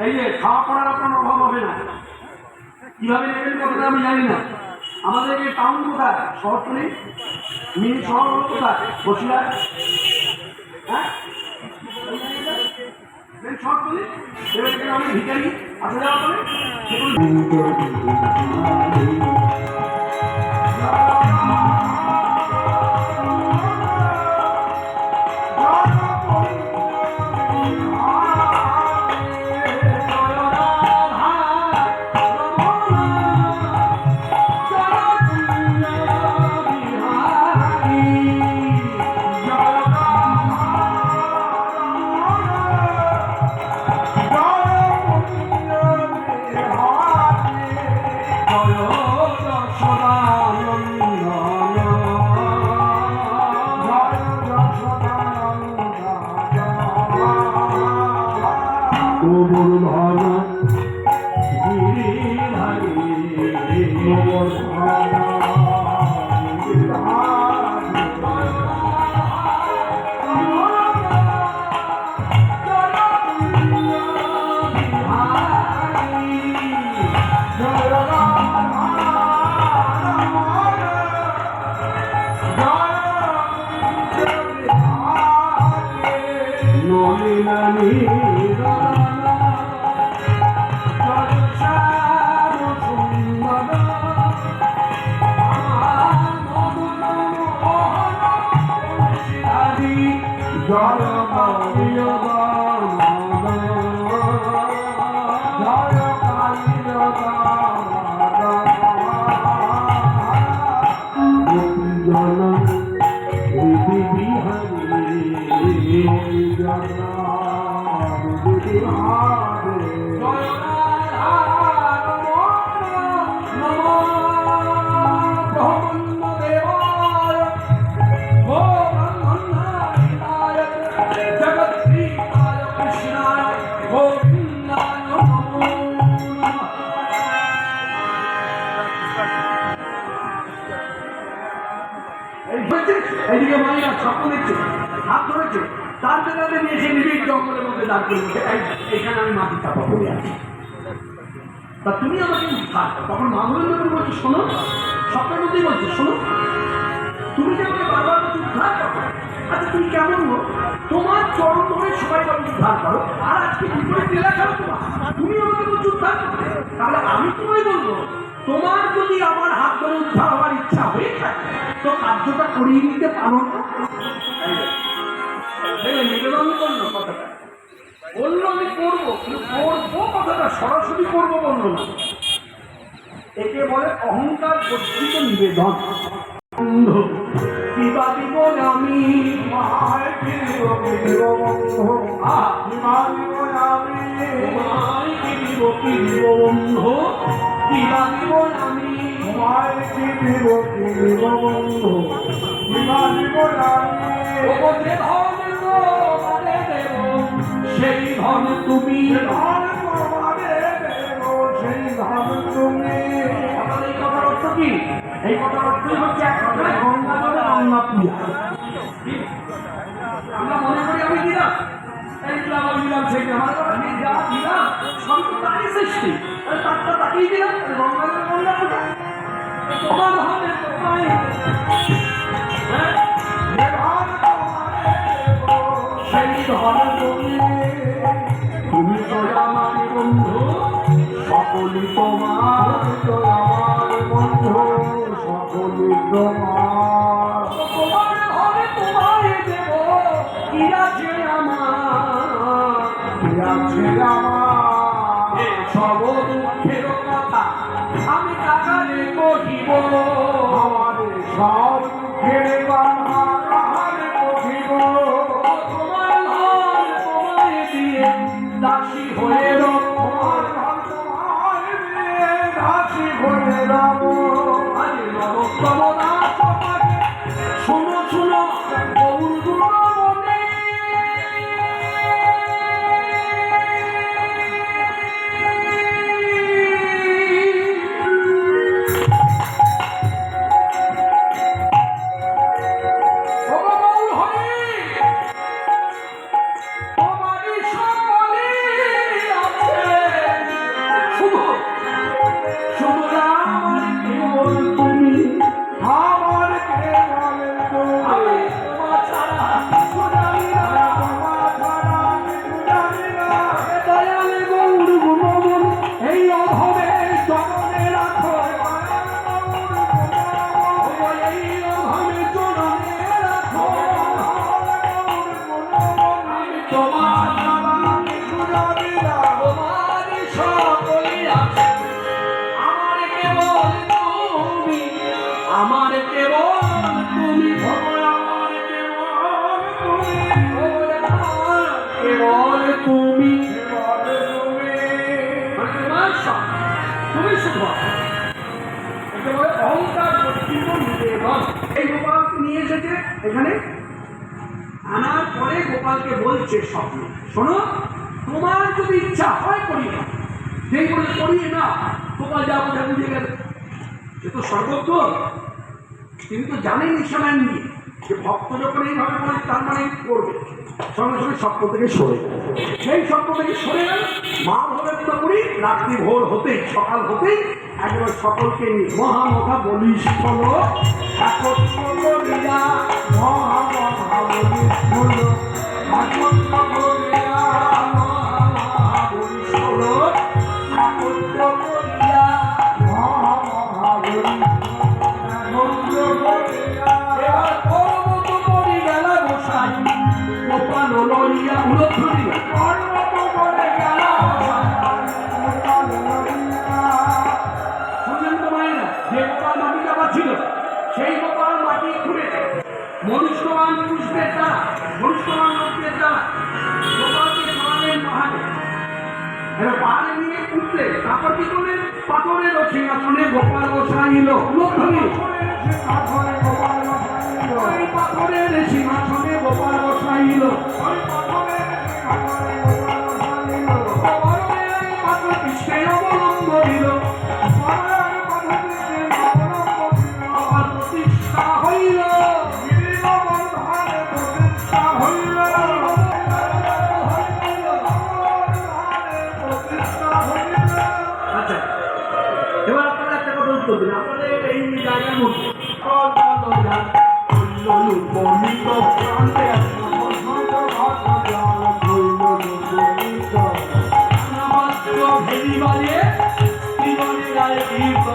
এই যে খাওয়া পড়ার আপনার অভাব হবে না। কিভাবে নেবেন কথাটা আমি জানি না। আমাদের এই টাউন কোথায়? শহরতলি। মিনি শহর হলো কোথায়? বসিরহাট। হ্যাঁ, শহরতলি। এবার এখানে আমি ভিখারি আসা যাওয়া করে এইদিকে মাইয়া স্বপ্ন দেখছে, হাত ধরেছে, তার জন্য নিয়ে এসে নিবিড় জঙ্গলের মধ্যে দাঁড় করে বলছে, এখানে আমি মাটি চাপা পড়ে আছি, তা তুমি আমাকে উদ্ধার। তখন মামুনের যখন বলছি, শোনো, স্বপ্নের মধ্যেই বলছি, শোনো, তুমি যে আমাকে বারবার বলছি উদ্ধার করো, আচ্ছা তুমি কেমন হো? তোমার চরণ ধরে সবাই আমাকে উদ্ধার করো, আর আজকে বিপরীত লীলা খেলো তোমার, তুমি আমাকে বলছি উদ্ধার করো, তাহলে আমি তোমায় বলবো, তোমার যদি আমার হাত ধরে উদ্ধার হওয়ার ইচ্ছা হয়ে থাকে তো কার্যটা করিয়ে নিতে পারো না। নিবেদন করলো কথাটা, বললো আমি করবো, কিন্তু করবো কথাটা সরাসরি করবো বললো না। একে বলে অহংকার বর্ধিত নিবেদন। কিবা দিব আমি মায় দিব বন্ধু, কিবা দিব আমি মায় দিব বন্ধু, কিবা দিব আমি মায় দিব বন্ধু, কিবা দিব আমি যে ধন তোমারে দেব সেই ধন তুমি, ধন তোমারে দেব সেই ধন তুমি। এই কথার অর্থ কি? এই কথার অর্থই হচ্ছে এক কথায় গঙ্গা জলে রান্না পিয়া। আমরা মনে করি আমি দিলাম, এই দিলাম, আমি দিলাম, সেই আমার কথা যা দিলাম সবই তো তারই সৃষ্টি, তারটা তাকেই দিলাম, গঙ্গা জলে গঙ্গা কোথায়? তোমার হবে তোমায়, সেই ধন তুমি, তুমি তো আমার বন্ধু, সকলই তোমার, আমার বন্ধু সকলই তোমার, তোমার হবে তোমায় দেব, কি আছে আমার, কি আছে আমার, সব দুঃখের কথা আমি কাকারে কহিব, আমার সব দুঃখের কথা কাকারে কহিব, তোমার ধন তোমায় দিয়ে দাসী হয়ে রব, তোমার ধন তোমায় দিয়ে দাসী হয়ে রব, আরে রব তমনা তোমাকে শোনো শোনো গৌরগুলো মনে, তুমি ভগবান কেবল তুমি তুমি শুধু একেবারে অহংকার কর্তৃত্ব নিবেদন। এই গোপালকে নিয়ে এসেছে এখানে, আনার পরে গোপালকে বলছে স্বপ্ন, শোনো তোমার যদি ইচ্ছা হয় করি না, যেই বলে করিয়ে না, গোপাল যা বোঝা বুঝে গেল, এ তো সর্বজ্ঞ, তিনি তো জানেন ইশারা নিয়ে যে ভক্ত যখন এইভাবে বলে তার মানে করবে, সঙ্গে সঙ্গে স্বপ্ন থেকে সরে গেল। সেই স্বপ্ন থেকে সরে গেল, মা ভোরের করি রাত্রি ভোর হতেই সকাল হতেই একবার সকলকে নিয়ে মহামহা বলিস হলো একত্র করিয়া মহামহা বলিস হলো একত্র করিয়া মহামহা বলিস হলো একত্র করিয়া মহামহা বলিস একত্র করিয়া এবার পর্বত করি গেল গোসাই গোপাল লইয়া উলধ্বনি পর্বত করে গেল যে গোপাল মাটি চাপা ছিল সেই গোপাল মাটি খুঁড়েছে মনুষ্যবান পুরুষদের দ্বারা, মনুষ্যবান লোকদের দ্বারা গোপালকে সরালেন পাহাড়ে। এবার পাহাড়ে নিয়ে উঠলে তারপর কি করলেন, পাথরের সিংহাসনে গোপাল বসাইল। ওই পাথরের সিংহাসনে গোপাল বসাইল। পাথর কৃষ্ণে অবলম্ব দিল, প্রতিষ্ঠা হইল। আচ্ছা, এবার আপনারা একটা কথা উত্তর দিন, আপনাদের এই জায়গার মধ্যে ভেদি বাজে জীবনে গায়ে গীত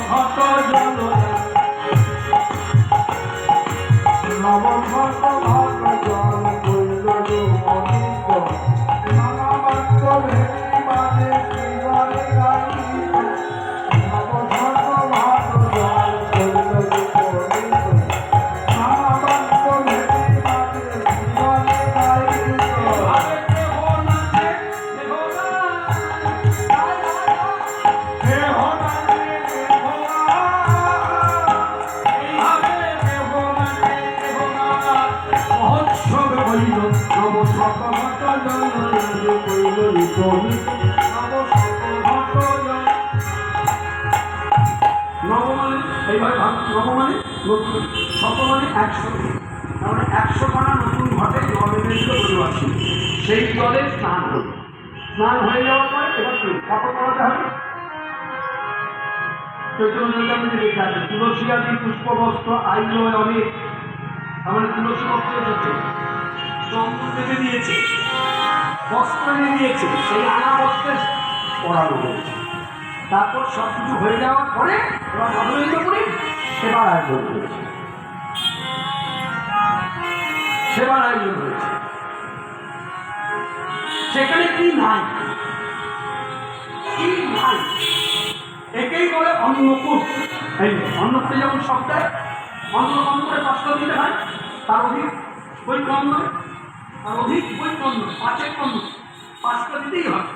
ঘট জল নবমানে এইভাবে নবমানে নতুন শতমানে 100, তাহলে 100 খানা নতুন ঘটে জল এনেছিল অধিবাসী, সেই জলে স্নান হল। স্নান হয়ে যাওয়ার পরে এবার কি কাপড় পরাতে হবে, চৈতন্য দেখে আছে তুলসী আদি পুষ্পবস্ত্র আইল অনেক, তাহলে তুলসী বস্ত্র এসেছে, চন্দন বেঁধে দিয়েছে, বস্ত্র এনে দিয়েছে, সেই আনা বস্ত্রে পরানো হয়েছে। তারপর সব কিছু হয়ে যাওয়ার পরে এবার নবনীত করে সেবার আয়োজন হয়েছে, সেবার আয়োজন হয়েছে। সেখানে কি নাই, কি নাই, একেই বলে অন্নকূট। এই অন্নকূটে যেমন সপ্তাহে অন্ন কম করে 5টা দিতে হয়, তার অধিক বই কম নয়, তার অধিক বই কম নয়, 5-এর কম নয়, 5টা দিতেই হয়।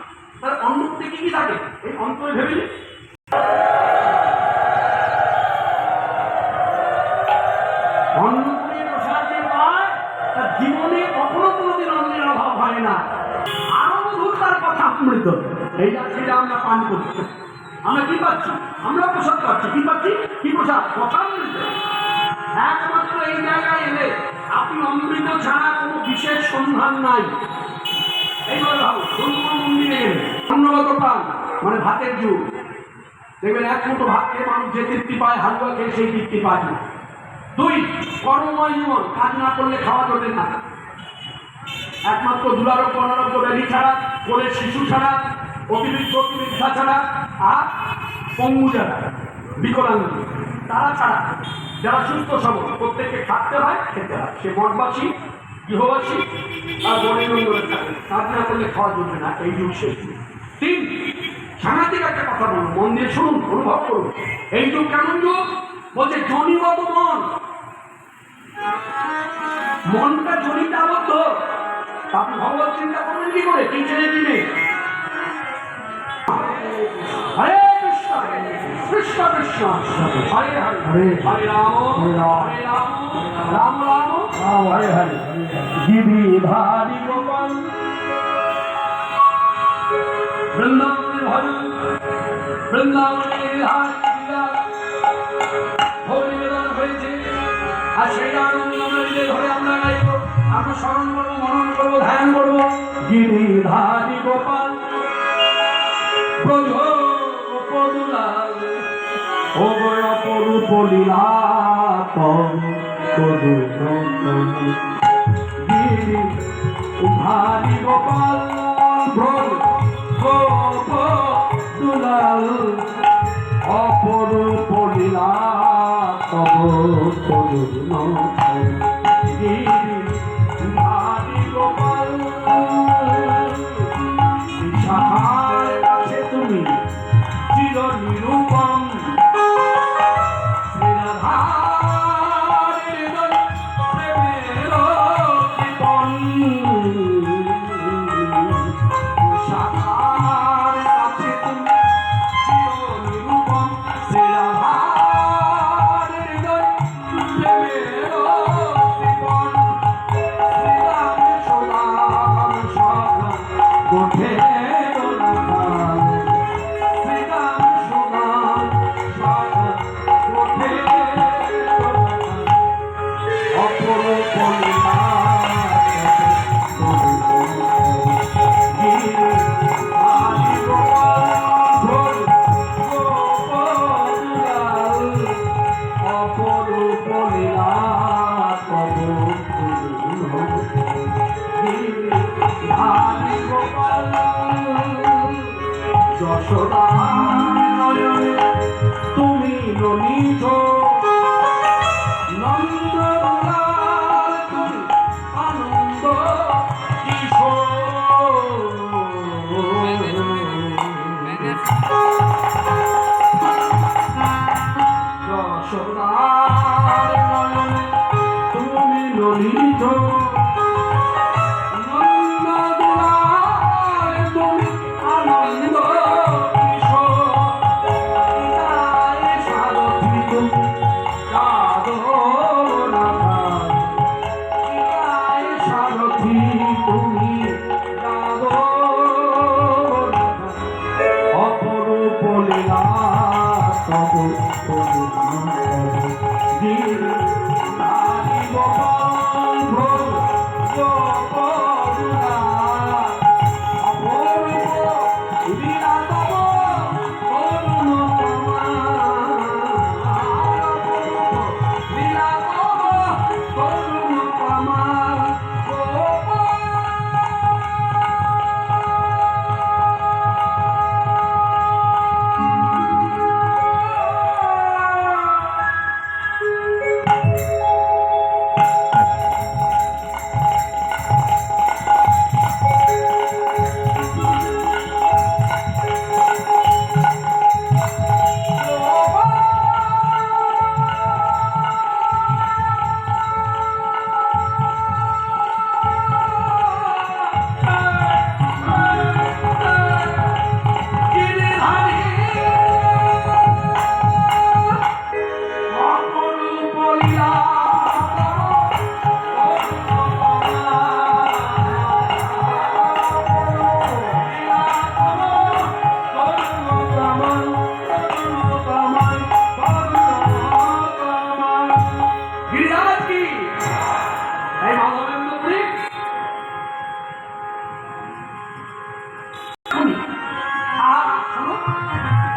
তার অন্নকূটে কি কি থাকে এই অন্তরে ভেবে নিন। অন্নকূটে প্রসাদ যে পায় তার জীবনে কখনো কোনোদিন অন্নের অভাব হয় না, আরো মধুর তার কথা অমৃত। এই যাচ্ছিটা আমরা পান করছি, আমরা কি পাচ্ছি, আমরা প্রসাদ পাচ্ছি, কি পাচ্ছি, কি প্রসাদ, কথা অমৃত। একমাত্র এই জায়গায় এলে আপনি অমৃত ছাড়া কোনো বিশেষ সন্ধান নাই। এইভাবে ভাবো, কোনো মন্দিরে গেলে অন্নগত প্রাণ মানে ভাতের যুগ, দেখবেন এক মুঠো ভাত খেয়ে মানুষ যে তৃপ্তি পায়, হালুয়া খেয়ে সেই তৃপ্তি পায় না। 2, কর্মময় জীবন, কাজ না করলে খাওয়া চলে না। একমাত্র দুরারোগ্য অনারোগ্য ব্যাধি ছাড়া, কোলের শিশু ছাড়া, অতিরিক্ত অতিরিক্তা ছাড়া, আর পঙ্গু যারা বিকলাঙ্গ তারা ছাড়া যারা সুস্থ সবল প্রত্যেককে খাটতে হয়, খেতে হয়। সে মঠবাসী, গৃহবাসী আর বনের নম্বরে থাকে, কাজ না করলে খাওয়া চলবে না। এই যুগ শেষ। 3, সাংঘাতিক একটা কথা বলুন, মন দিয়ে শুনুন, অনুভব করুন। এই যুগ কেমন যুগ? বলছে জনিগত মন, মনটা জনিতে আবদ্ধ। আপনি ভগবত চিন্তা করবেন কি করে? কি ছেলে কি মেয়ে? হরে কৃষ্ণ কৃষ্ণ কৃষ্ণ হরে হরে, হরে রাম হরে রাম রাম রাম হরে হরে। গিরিধারী গোপাল বৃন্দাবনের ভজন, বৃন্দাবনের হরিবেদন হয়েছে। আর সেই আনন্দ ধরে আমরা গাইব, আমরা স্মরণ করবো, মনন করবো, ধ্যান করবো। গিরিধারী গোপাল ব্রজ পদুলাল অভয় অপরূপ লীলা গিরিধারী গোপাল ব্রজ পদুলাল অপরূপ লীলা গিরিধারী গোপাল বিশাখার কাছে তুমি চির নিরূপম। যশোদা নয়নে তুমি ননীত নন্দ তুমি আনন্দ যশোদার নয়নে তুমি ননীত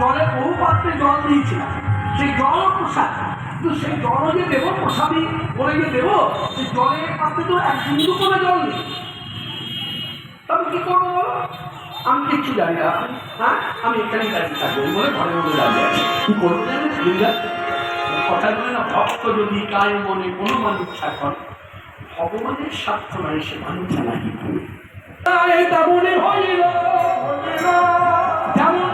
জলে বহু পাত্রে জল দিয়েছিলাম, সেই জল প্রসাদ, কিন্তু সেই জল যে দেবো প্রসাদী বলে যে দেবো, সেই জলের পাত্রে তো এক বিন্দু করে জল নেই। তবে কি করবো বলো? আমি কিচ্ছু জানি না, হ্যাঁ আমি এখানে দাঁড়িয়ে থাকবো বলে ঘরের মধ্যে দাঁড়িয়ে আছি। কি করবো জানি কথা বলে না, ভক্ত যদি কায় মনে কোনো মানুষ ছাড় ভগবানের স্বার্থ নয়, সে মানুষ জানা কি তেমনই হইল যেমন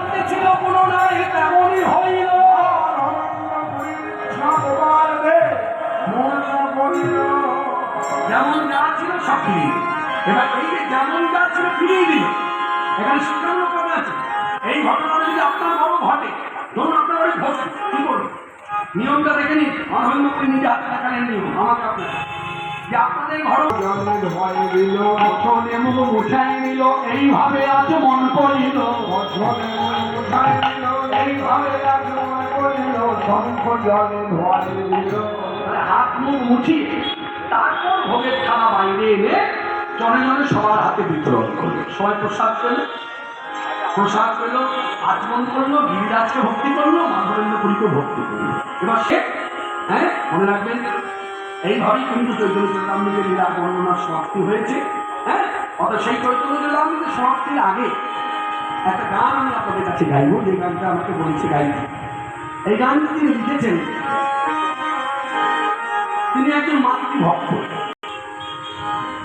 ফিরিয়ে দিল। এবার এই যে যেমন যা ছিল ফিরিয়ে দিল, এখানে শিক্ষামূলক কথা আছে। এই ঘটনাটা যদি আপনার বড় ঘটে, ধরুন আপনার বাড়ি ঘটে, কি করবে? নিয়মটা দেখে নিন, অনন্য করে নিজে আত্মাকালের নিয়ম আমাকে আপনার যে আপনাদের ঘর ভয় দিল বছরে মুখ উঠাই নিল এইভাবে আজ মন করিল বছরে মুখ উঠাই নিল এইভাবে আজ মন করিল শঙ্খ জলে ভয় দিল হাত মুখ মুছিয়ে তারপর ভোগের থালা বাইরে এনে জনে জনে সবার হাতে বিতরণ করলো। সবাই প্রসাদ পেল, প্রসাদ পেল, আচমন করলো, গিরিরাজকে ভক্তি করলো, মাধবেন্দ্র পুরীকে ভক্তি করলো। এবার সে মনে রাখবেন এইভাবেই কিন্তু চৈতন্য চরিতামৃতের লীলা বর্ণনার সমাপ্তি হয়েছে। অর্থাৎ সেই চৈতন্য চরিতামৃতের সমাপ্তির আগে একটা গান আমি আপনাদের কাছে গাইব, যে গানটা আমাকে বলেছে গাইতে। এই গানটি তিনি লিখেছেন, তিনি একজন মাতৃভক্ত।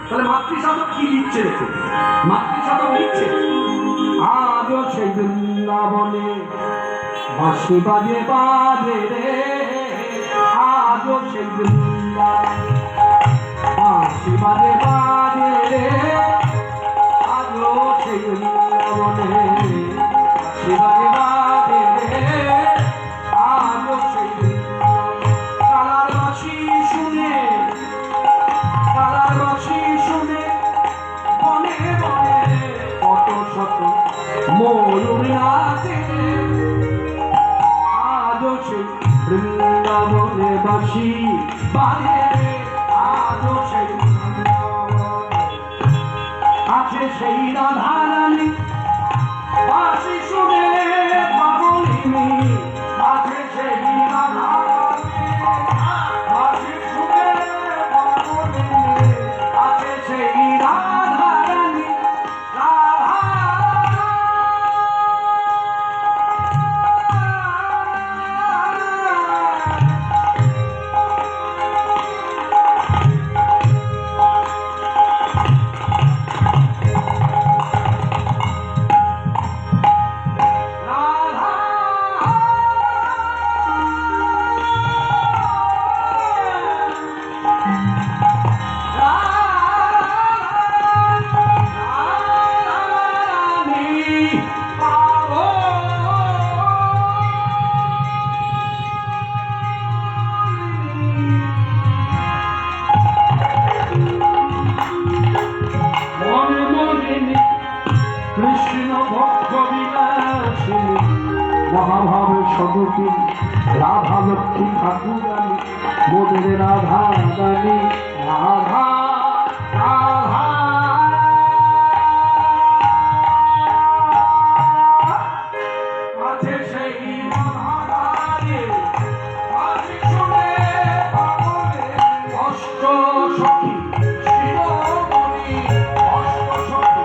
তাহলে মাতৃসাধক কি লিখছে দেখুন, মাতৃসাধক লিখছে আজও সেই বৃন্দাবনে বাঁশি বাজে বাজে রে আজও সেই বৃন্দাবনে বাঁশি বাজে বাজে রে আজও সেই বৃন্দাবনে বাঁশি বাজে বাজে রে আজও সেই বৃন্দাবনে কালার বাঁশি শুনে কালার বাঁশি শুনে বনে বনে কত শত ময়ূর নাচে আজও সেই বৃন্দাবনে বাঁশি বাজে আজও সেই আছে সেই রাধারানী বাঁশি শুনে পাগলিনী আছে সেই রাধারানী বাঁশি শুনে পাগলিনী আছে সেই রাধারানী রাধা কৃষ্ণ ভক্ত বিলাসিনী মহাভাবে সদুপী রাধা লক্ষ্মী ঠাকুরানী মোদের রাধা রানী রাধা রাধা আছে সেই রাধারানী বাঁশি শুনে পাগলে অষ্ট সখী শিরোমণি অষ্ট সখী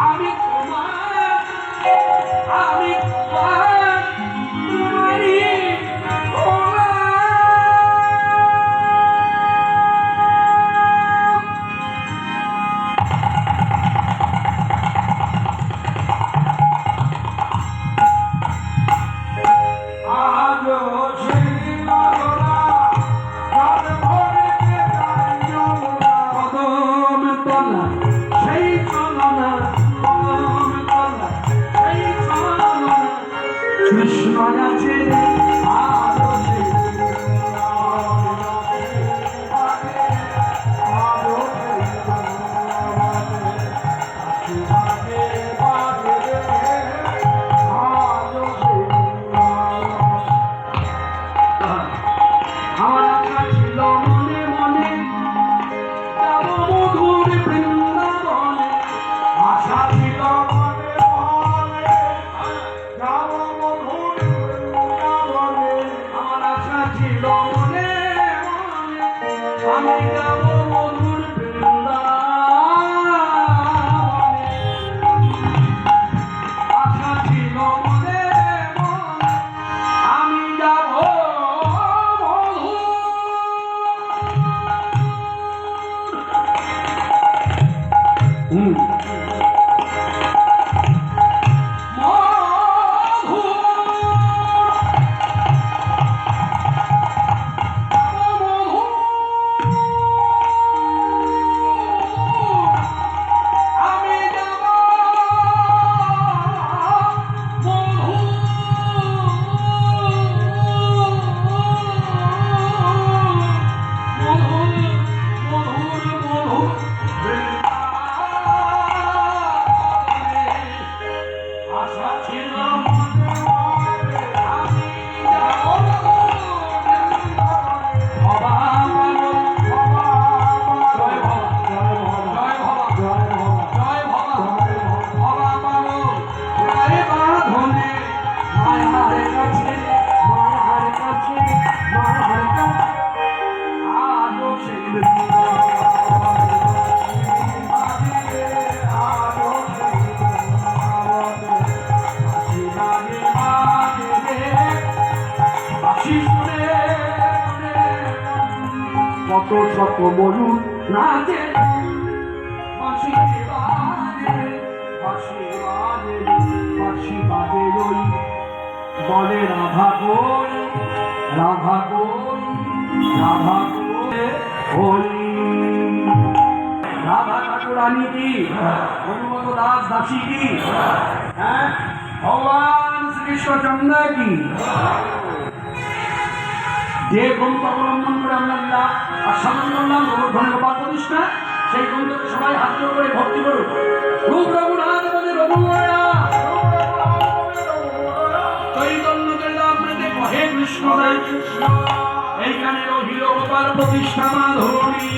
আমি তোমার হুম আশা ছিল আমি যাব ভবা জয় ভবা জয় ভবা ভবা পাবো জয় বাঁধনে মায়ার কাছে আজও সেই কত শত ময়ূর নাচে বাঁশি বাজে ওই বলে রাধা কই রাধা কই রাধা কই রাধা ঠাকুরানী কি হনুমন্ত দাস দাসী কি হ্যাঁ ভগবান শ্রীকৃষ্ণচন্দ্র কি যে গ্রন্থ অবলম্বন করে আমরা লীলা আস্বাদন করলাম গোবর্ধন গোপাল প্রতিষ্ঠা সেই গ্রন্থকে সবাই হাত জোড় করে ভক্তি করুন রূপ রঘুনাথ বলে রঘুনাথ চৈতন্য চরিতামৃতে কহে কৃষ্ণ এইখানে রহিল গোপাল প্রতিষ্ঠা মাধুরী